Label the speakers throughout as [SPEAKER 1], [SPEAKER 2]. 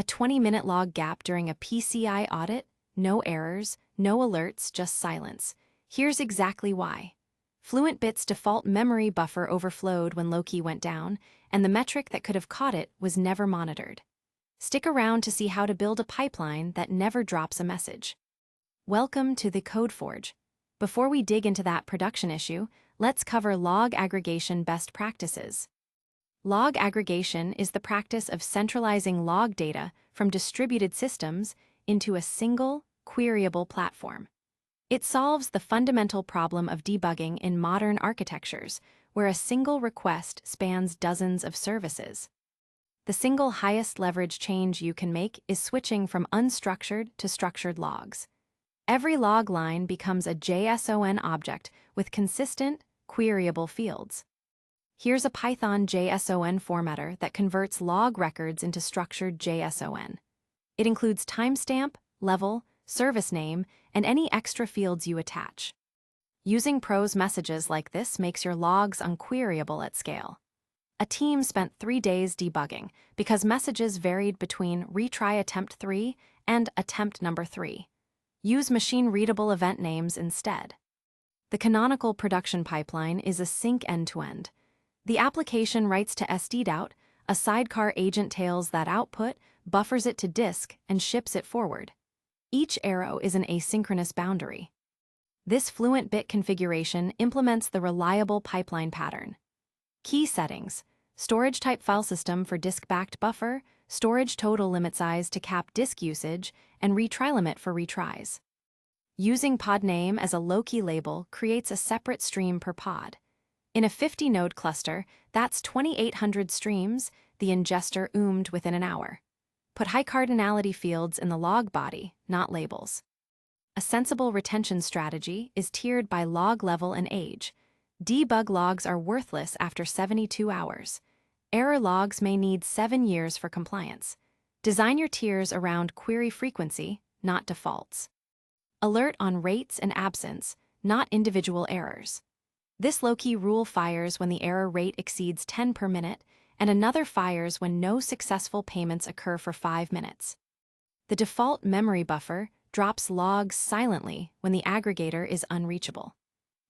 [SPEAKER 1] A 20-minute log gap during a PCI audit? No errors, no alerts, just silence. Here's exactly why. Fluent Bit's default memory buffer overflowed when Loki went down, and the metric that could have caught it was never monitored. Stick around to see how to build a pipeline that never drops a message. Welcome to TheCodeForge. Before we dig into that production issue, let's cover log aggregation best practices. Log aggregation is the practice of centralizing log data from distributed systems into a single, queryable platform. It solves the fundamental problem of debugging in modern architectures, where a single request spans dozens of services. The single highest leverage change you can make is switching from unstructured to structured logs. Every log line becomes a JSON object with consistent, queryable fields. Here's a Python JSON formatter that converts log records into structured JSON. It includes timestamp, level, service name, and any extra fields you attach. Using Prose Messages like this makes your logs unqueryable at scale. A team spent 3 days debugging because messages varied between retry attempt 3 and attempt number 3. Use machine-readable event names instead. The canonical production pipeline is a sync end-to-end. The application writes to SDDout, a sidecar agent tails that output, buffers it to disk, and ships it forward. Each arrow is an asynchronous boundary. This Fluent Bit configuration implements the reliable pipeline pattern. Key settings: storage type file system for disk-backed buffer, storage total limit size to cap disk usage, and retry limit for retries. Using pod name as a Loki label creates a separate stream per pod. In a 50-node cluster, that's 2,800 streams the ingester oomed within an hour. Put high-cardinality fields in the log body, not labels. A sensible retention strategy is tiered by log level and age. Debug logs are worthless after 72 hours. Error logs may need 7 years for compliance. Design your tiers around query frequency, not defaults. Alert on rates and absence, not individual errors. This Loki rule fires when the error rate exceeds 10 per minute, and another fires when no successful payments occur for 5 minutes. The default memory buffer drops logs silently when the aggregator is unreachable.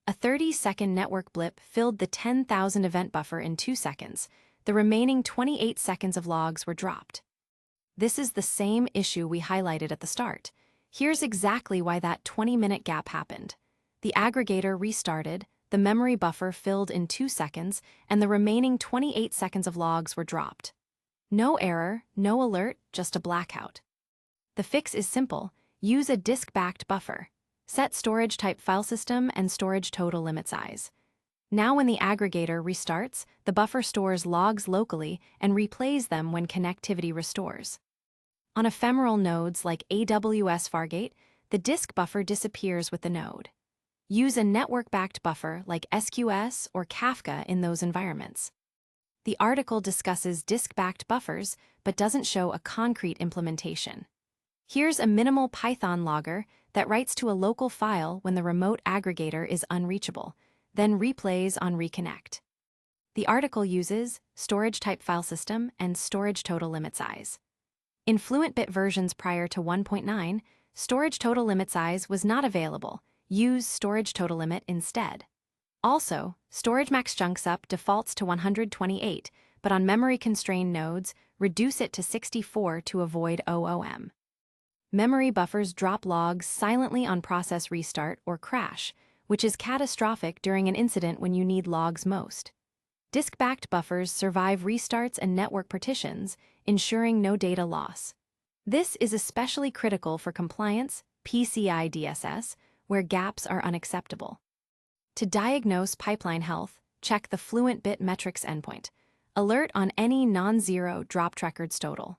[SPEAKER 1] A 30-second network blip filled the 10,000 event buffer in 2 seconds. The remaining 28 seconds of logs were dropped. This is the same issue we highlighted at the start. Here's exactly why that 20-minute gap happened. The aggregator restarted, the memory buffer filled in 2 seconds, and the remaining 28 seconds of logs were dropped. No error, no alert, just a blackout. The fix is simple. Use a disk-backed buffer. Set storage type file system and storage total limit size. Now when the aggregator restarts, the buffer stores logs locally and replays them when connectivity restores. On ephemeral nodes like AWS Fargate, the disk buffer disappears with the node. Use a network-backed buffer like SQS or Kafka in those environments. The article discusses disk-backed buffers but doesn't show a concrete implementation. Here's a minimal Python logger that writes to a local file when the remote aggregator is unreachable, then replays on reconnect. The article uses storage type file system and storage total limit size. In Fluent Bit versions prior to 1.9, storage total limit size was not available. Use storage total limit instead. Also, storage max chunks up defaults to 128, but on memory-constrained nodes, reduce it to 64 to avoid OOM. Memory buffers drop logs silently on process restart or crash, which is catastrophic during an incident when you need logs most. Disk-backed buffers survive restarts and network partitions, ensuring no data loss. This is especially critical for compliance, PCI DSS, where gaps are unacceptable. To diagnose pipeline health, check the Fluent Bit metrics endpoint. Alert on any non-zero dropped records total.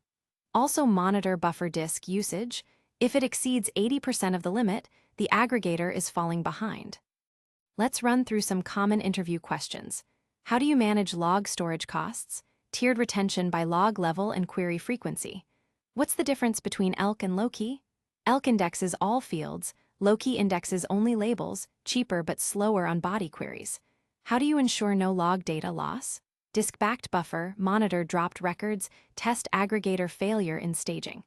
[SPEAKER 1] Also monitor buffer disk usage. If it exceeds 80% of the limit, the aggregator is falling behind. Let's run through some common interview questions. How do you manage log storage costs? Tiered retention by log level and query frequency. What's the difference between ELK and Loki? ELK indexes all fields, Loki indexes only labels, cheaper but slower on body queries. How do you ensure no log data loss? Disk-backed buffer, monitor dropped records, test aggregator failure in staging.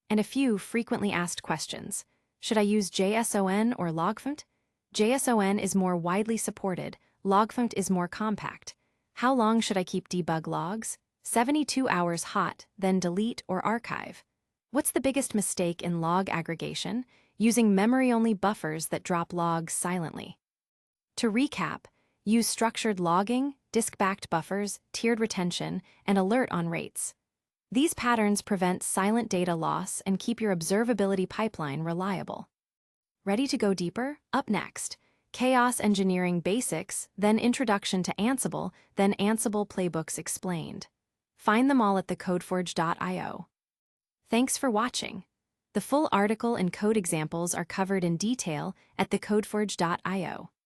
[SPEAKER 1] And a few frequently asked questions. Should I use JSON or LogFont? JSON is more widely supported, LogFont is more compact. How long should I keep debug logs? 72 hours hot, then delete or archive. What's the biggest mistake in log aggregation? Using memory-only buffers that drop logs silently. To recap, use structured logging, disk-backed buffers, tiered retention, and alert on rates. These patterns prevent silent data loss and keep your observability pipeline reliable. Ready to go deeper? Up next, chaos engineering basics, then introduction to Ansible, then Ansible playbooks explained. Find them all at TheCodeForge.io. Thanks for watching. The full article and code examples are covered in detail at TheCodeForge.io.